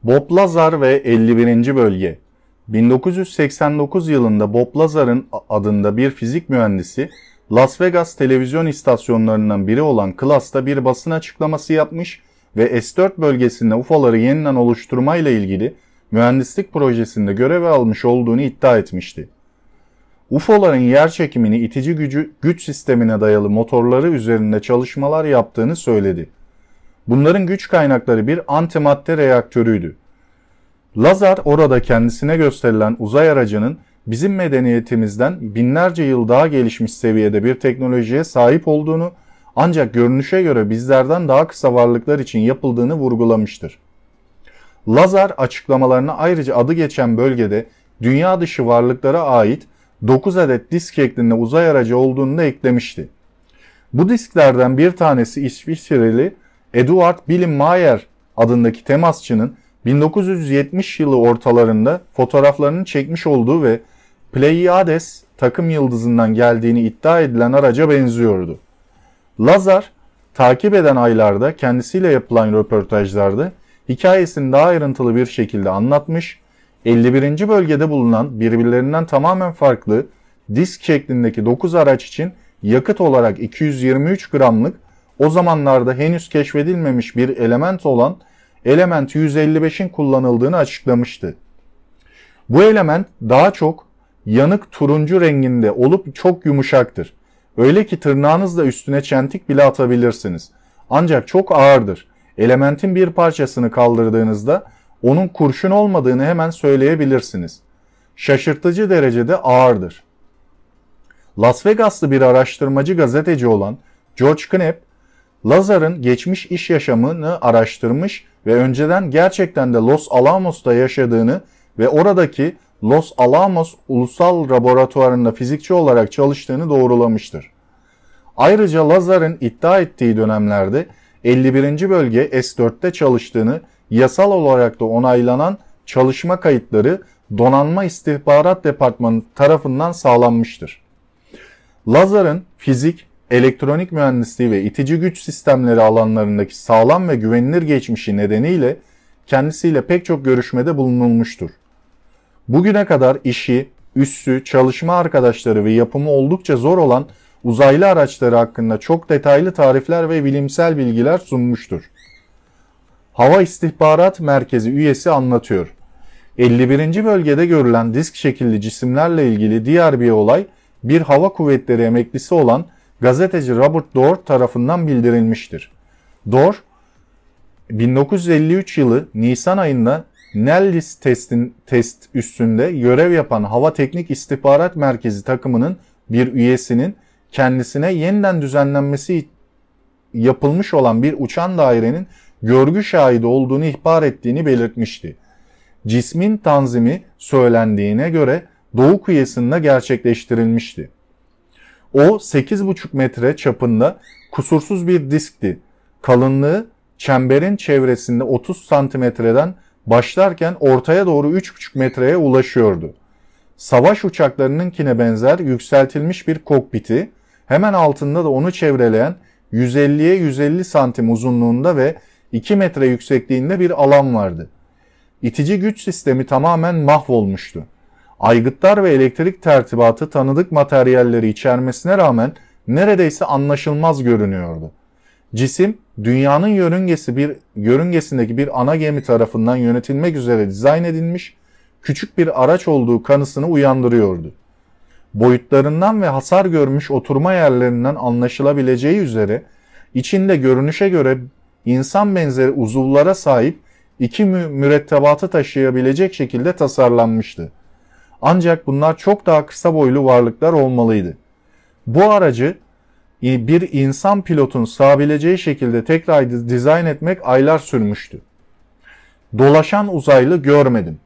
Bob Lazar ve 51. Bölge. 1989 yılında Bob Lazar'ın adında bir fizik mühendisi, Las Vegas televizyon istasyonlarından biri olan Class'ta bir basın açıklaması yapmış ve S4 bölgesinde UFO'ları yeniden oluşturmayla ilgili mühendislik projesinde görev almış olduğunu iddia etmişti. UFO'ların yerçekimini itici güç sistemine dayalı motorları üzerinde çalışmalar yaptığını söyledi. Bunların güç kaynakları bir antimadde reaktörüydü. Lazar orada kendisine gösterilen uzay aracının bizim medeniyetimizden binlerce yıl daha gelişmiş seviyede bir teknolojiye sahip olduğunu, ancak görünüşe göre bizlerden daha kısa varlıklar için yapıldığını vurgulamıştır. Lazar açıklamalarına ayrıca adı geçen bölgede dünya dışı varlıklara ait 9 adet disk şeklinde uzay aracı olduğunu da eklemişti. Bu disklerden bir tanesi İsviçreli Eduard Billing-Mayer adındaki temasçının 1970 yılı ortalarında fotoğraflarını çekmiş olduğu ve Pleiades takım yıldızından geldiğini iddia edilen araca benziyordu. Lazar, takip eden aylarda kendisiyle yapılan röportajlarda hikayesini daha ayrıntılı bir şekilde anlatmış, 51. bölgede bulunan birbirlerinden tamamen farklı disk şeklindeki 9 araç için yakıt olarak 223 gramlık, o zamanlarda henüz keşfedilmemiş bir element olan element 155'in kullanıldığını açıklamıştı. Bu element daha çok yanık turuncu renginde olup çok yumuşaktır. Öyle ki tırnağınızla üstüne çentik bile atabilirsiniz. Ancak çok ağırdır. Elementin bir parçasını kaldırdığınızda onun kurşun olmadığını hemen söyleyebilirsiniz. Şaşırtıcı derecede ağırdır. Las Vegaslı bir araştırmacı gazeteci olan George Knapp, Lazar'ın geçmiş iş yaşamını araştırmış ve önceden gerçekten de Los Alamos'ta yaşadığını ve oradaki Los Alamos Ulusal Laboratuvarı'nda fizikçi olarak çalıştığını doğrulamıştır. Ayrıca Lazar'ın iddia ettiği dönemlerde 51. bölge S4'te çalıştığını, yasal olarak da onaylanan çalışma kayıtları Donanma İstihbarat Departmanı tarafından sağlanmıştır. Lazar'ın fizik, elektronik mühendisliği ve itici güç sistemleri alanlarındaki sağlam ve güvenilir geçmişi nedeniyle kendisiyle pek çok görüşmede bulunulmuştur. Bugüne kadar işi, üssü, çalışma arkadaşları ve yapımı oldukça zor olan uzaylı araçları hakkında çok detaylı tarifler ve bilimsel bilgiler sunmuştur. Hava İstihbarat Merkezi üyesi anlatıyor. 51. bölgede görülen disk şekilli cisimlerle ilgili diğer bir olay, bir hava kuvvetleri emeklisi olan gazeteci Robert Dorr tarafından bildirilmiştir. Dorr, 1953 yılı Nisan ayında Nellis test üssünde görev yapan Hava Teknik İstihbarat Merkezi takımının bir üyesinin kendisine yeniden düzenlenmesi yapılmış olan bir uçan dairenin görgü şahidi olduğunu ihbar ettiğini belirtmişti. Cismin tanzimi söylendiğine göre Doğu kıyısında gerçekleştirilmişti. O 8,5 metre çapında kusursuz bir diskti. Kalınlığı çemberin çevresinde 30 santimetreden başlarken ortaya doğru 3,5 metreye ulaşıyordu. Savaş uçaklarınınkine benzer yükseltilmiş bir kokpiti, hemen altında da onu çevreleyen 150'ye 150 santim uzunluğunda ve 2 metre yüksekliğinde bir alan vardı. İtici güç sistemi tamamen mahvolmuştu. Aygıtlar ve elektrik tertibatı tanıdık materyalleri içermesine rağmen neredeyse anlaşılmaz görünüyordu. Cisim, dünyanın yörüngesindeki bir ana gemi tarafından yönetilmek üzere dizayn edilmiş, küçük bir araç olduğu kanısını uyandırıyordu. Boyutlarından ve hasar görmüş oturma yerlerinden anlaşılabileceği üzere, içinde görünüşe göre insan benzeri uzuvlara sahip iki mürettebatı taşıyabilecek şekilde tasarlanmıştı. Ancak bunlar çok daha kısa boylu varlıklar olmalıydı. Bu aracı bir insan pilotun sığabileceği şekilde tekrar dizayn etmek aylar sürmüştü. Dolaşan uzaylı görmedim.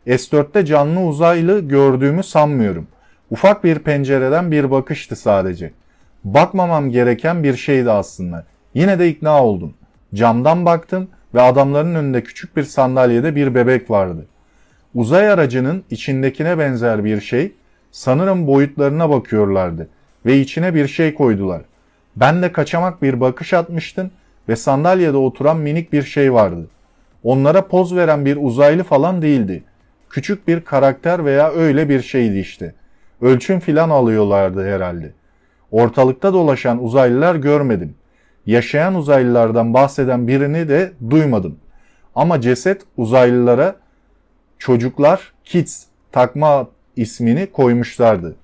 S4'te canlı uzaylı gördüğümü sanmıyorum. Ufak bir pencereden bir bakıştı sadece. Bakmamam gereken bir şeydi aslında. Yine de ikna oldum. Camdan baktım ve adamların önünde küçük bir sandalyede bir bebek vardı. Uzay aracının içindekine benzer bir şey, sanırım boyutlarına bakıyorlardı ve içine bir şey koydular. Ben de kaçamak bir bakış atmıştım ve sandalyede oturan minik bir şey vardı. onlara poz veren bir uzaylı falan değildi. Küçük bir karakter veya öyle bir şeydi işte. Ölçüm filan alıyorlardı herhalde. Ortalıkta dolaşan uzaylılar görmedim. Yaşayan uzaylılardan bahseden birini de duymadım. Ama ceset uzaylılara çocuklar kids takma ismini koymuşlardı.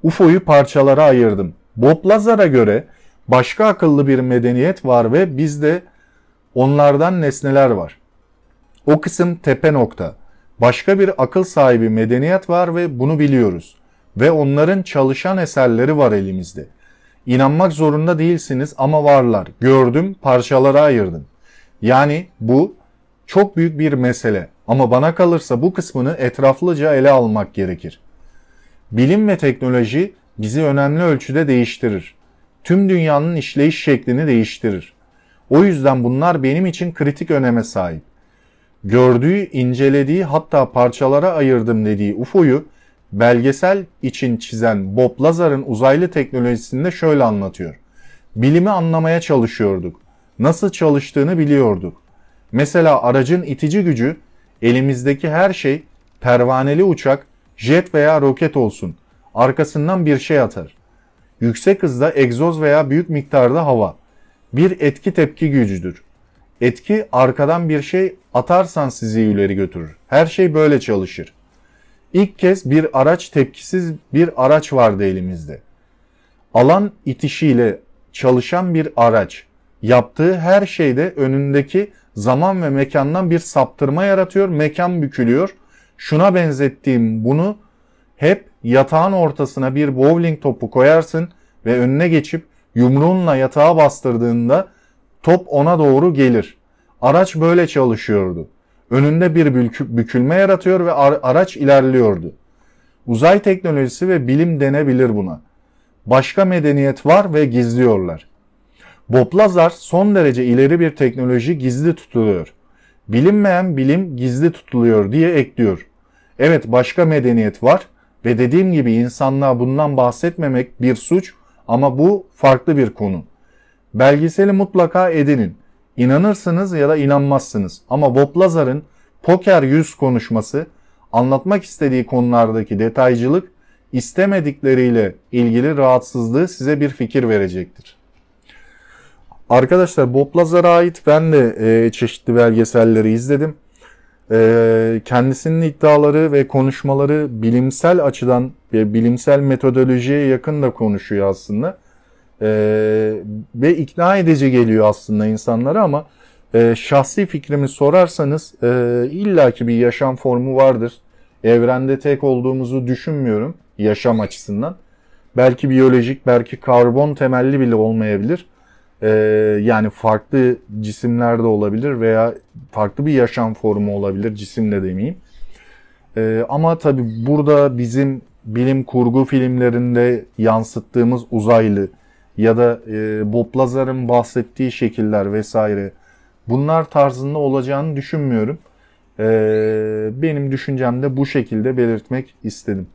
UFO'yu parçalara ayırdım. Bob Lazar'a göre başka akıllı bir medeniyet var ve bizde onlardan nesneler var. O kısım tepe nokta. Başka bir akıl sahibi medeniyet var ve bunu biliyoruz. Ve onların çalışan eserleri var elimizde. İnanmak zorunda değilsiniz ama varlar. Gördüm, parçalara ayırdım. Yani bu çok büyük bir mesele ama bana kalırsa bu kısmını etraflıca ele almak gerekir. Bilim ve teknoloji bizi önemli ölçüde değiştirir. Tüm dünyanın işleyiş şeklini değiştirir. O yüzden bunlar benim için kritik öneme sahip. Gördüğü, incelediği, hatta parçalara ayırdım dediği UFO'yu belgesel için çizen Bob Lazar'ın uzaylı teknolojisinde şöyle anlatıyor. Bilimi anlamaya çalışıyorduk. Nasıl çalıştığını biliyorduk. Mesela aracın itici gücü, elimizdeki her şey, pervaneli uçak, jet veya roket olsun, arkasından bir şey atar. Yüksek hızda egzoz veya büyük miktarda hava. Bir etki tepki gücüdür. Etki arkadan bir şey atarsan sizi ileri götürür. Her şey böyle çalışır. İlk kez bir araç tepkisiz bir araç vardı elimizde. Alan itişiyle çalışan bir araç. Yaptığı her şeyde önündeki zaman ve mekandan bir saptırma yaratıyor. Mekan bükülüyor. Şuna benzettiğim bunu hep yatağın ortasına bir bowling topu koyarsın ve önüne geçip yumruğunla yatağa bastırdığında top ona doğru gelir. Araç böyle çalışıyordu. Önünde bir bükülme yaratıyor ve araç ilerliyordu. Uzay teknolojisi ve bilim denebilir buna. Başka medeniyet var ve gizliyorlar. Bob Lazar son derece ileri bir teknoloji gizli tutuluyor. Bilinmeyen bilim gizli tutuluyor diye ekliyor. Evet, başka medeniyet var ve dediğim gibi insanlığa bundan bahsetmemek bir suç ama bu farklı bir konu. Belgeseli mutlaka edinin. İnanırsınız ya da inanmazsınız ama Bob Lazar'ın poker yüz konuşması, anlatmak istediği konulardaki detaycılık, istemedikleriyle ilgili rahatsızlığı size bir fikir verecektir. Arkadaşlar, Bob Lazar'a ait ben de çeşitli belgeselleri izledim. Kendisinin iddiaları ve konuşmaları bilimsel açıdan ve bilimsel metodolojiye yakın da konuşuyor aslında. Ve ikna edici geliyor aslında insanlara ama şahsi fikrimi sorarsanız illaki bir yaşam formu vardır. Evrende tek olduğumuzu düşünmüyorum yaşam açısından. Belki biyolojik, belki karbon temelli bile olmayabilir. Yani farklı cisimler de olabilir veya farklı bir yaşam formu olabilir, cisim de demeyeyim. Ama tabii burada bizim bilim kurgu filmlerinde yansıttığımız uzaylı ya da Bob Lazar'ın bahsettiği şekiller vesaire, bunlar tarzında olacağını düşünmüyorum. Benim düşüncem de bu şekilde belirtmek istedim.